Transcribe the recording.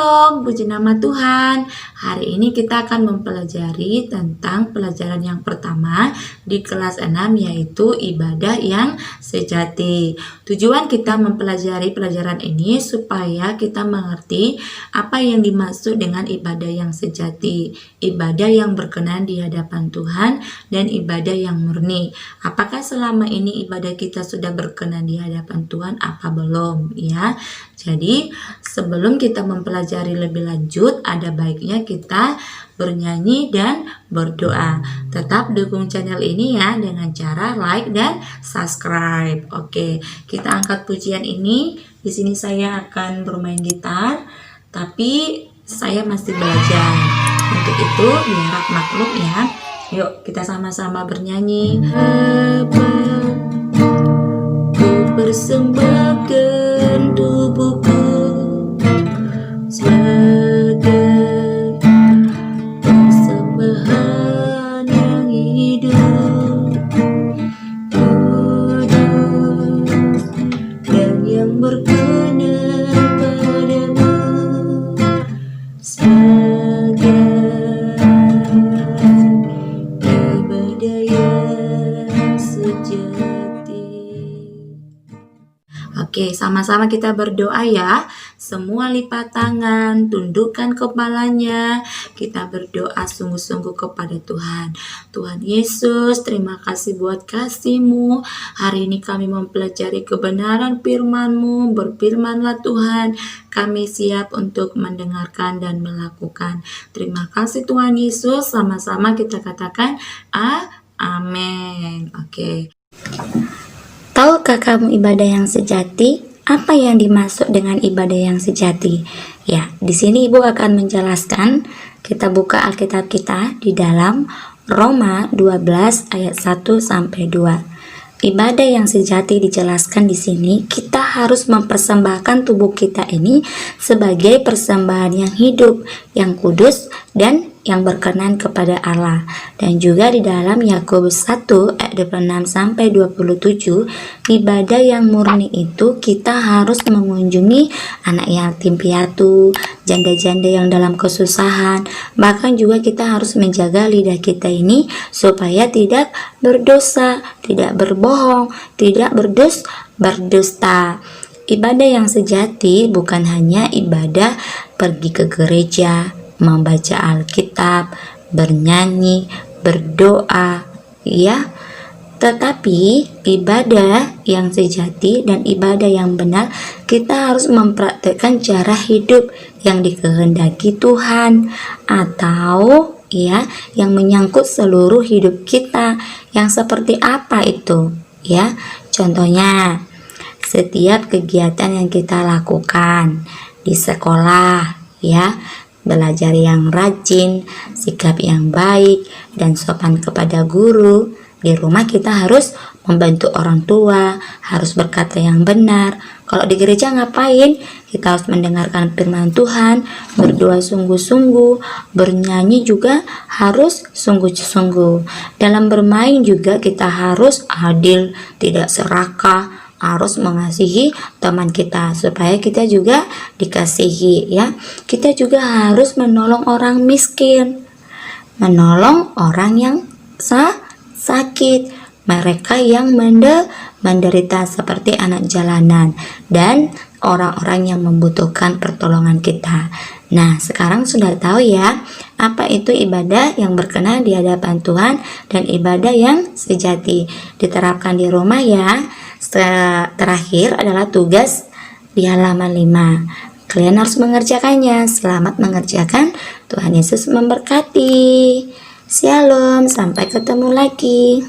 Shalom, puji nama Tuhan. Hari ini kita akan mempelajari tentang pelajaran yang pertama di kelas 6, yaitu ibadah yang sejati. Tujuan kita mempelajari pelajaran ini supaya kita mengerti apa yang dimaksud dengan ibadah yang sejati, ibadah yang berkenan di hadapan Tuhan, dan ibadah yang murni. Apakah selama ini ibadah kita sudah berkenan di hadapan Tuhan, apa belum? Ya, jadi sebelum kita mempelajari lebih lanjut, ada baiknya kita bernyanyi dan berdoa. Tetap dukung channel ini ya dengan cara like dan subscribe. Oke, kita angkat pujian ini. Di sini saya akan bermain gitar, tapi saya masih belajar. Untuk itu biar maklum ya. Yuk kita sama-sama bernyanyi. Ku persembahkan tubuhku sebagai persembahan yang hidup, kudus dan yang berkenan padamu, sebagai ibadah yang sejati. Oke, sama-sama kita berdoa ya. Semua lipat tangan, tundukkan kepalanya. Kita berdoa sungguh-sungguh kepada Tuhan. Tuhan Yesus, terima kasih buat kasih-Mu. Hari ini kami mempelajari kebenaran firman-Mu. Berfirmanlah Tuhan, kami siap untuk mendengarkan dan melakukan. Terima kasih Tuhan Yesus. Sama-sama kita katakan amin. Oke. Tahukah kamu ibadah yang sejati? Apa yang dimaksud dengan ibadah yang sejati? Ya, di sini Ibu akan menjelaskan. Kita buka Alkitab kita di dalam Roma 12 ayat 1 sampai 2. Ibadah yang sejati dijelaskan di sini, kita harus mempersembahkan tubuh kita ini sebagai persembahan yang hidup, yang kudus, dan yang berkenan kepada Allah. Dan juga di dalam Yakobus 1 ayat 26 sampai 27, ibadah yang murni itu kita harus mengunjungi anak yatim piatu, janda-janda yang dalam kesusahan. Bahkan juga kita harus menjaga lidah kita ini supaya tidak berdosa, tidak berbohong, tidak berdusta. Ibadah yang sejati bukan hanya ibadah pergi ke gereja, membaca Alkitab, bernyanyi, berdoa, ya. Tetapi ibadah yang sejati dan ibadah yang benar, kita harus mempraktekkan cara hidup yang dikehendaki Tuhan, atau ya, yang menyangkut seluruh hidup kita. Yang seperti apa itu? Ya, contohnya setiap kegiatan yang kita lakukan di sekolah, ya, belajar yang rajin, sikap yang baik, dan sopan kepada guru. Di rumah kita harus membantu orang tua, harus berkata yang benar. Kalau di gereja ngapain? Kita harus mendengarkan firman Tuhan, berdoa sungguh-sungguh, bernyanyi juga harus sungguh-sungguh. Dalam bermain juga kita harus adil, tidak serakah, harus mengasihi teman kita supaya kita juga dikasihi, ya. Kita juga harus menolong orang miskin, menolong orang yang sakit, mereka yang menderita seperti anak jalanan, dan orang-orang yang membutuhkan pertolongan kita. Nah, sekarang sudah tahu ya apa itu ibadah yang berkenan di hadapan Tuhan dan ibadah yang sejati. Diterapkan di rumah ya. Terakhir adalah tugas di halaman 5. Kalian harus mengerjakannya. Selamat mengerjakan. Tuhan Yesus memberkati. Shalom, sampai ketemu lagi.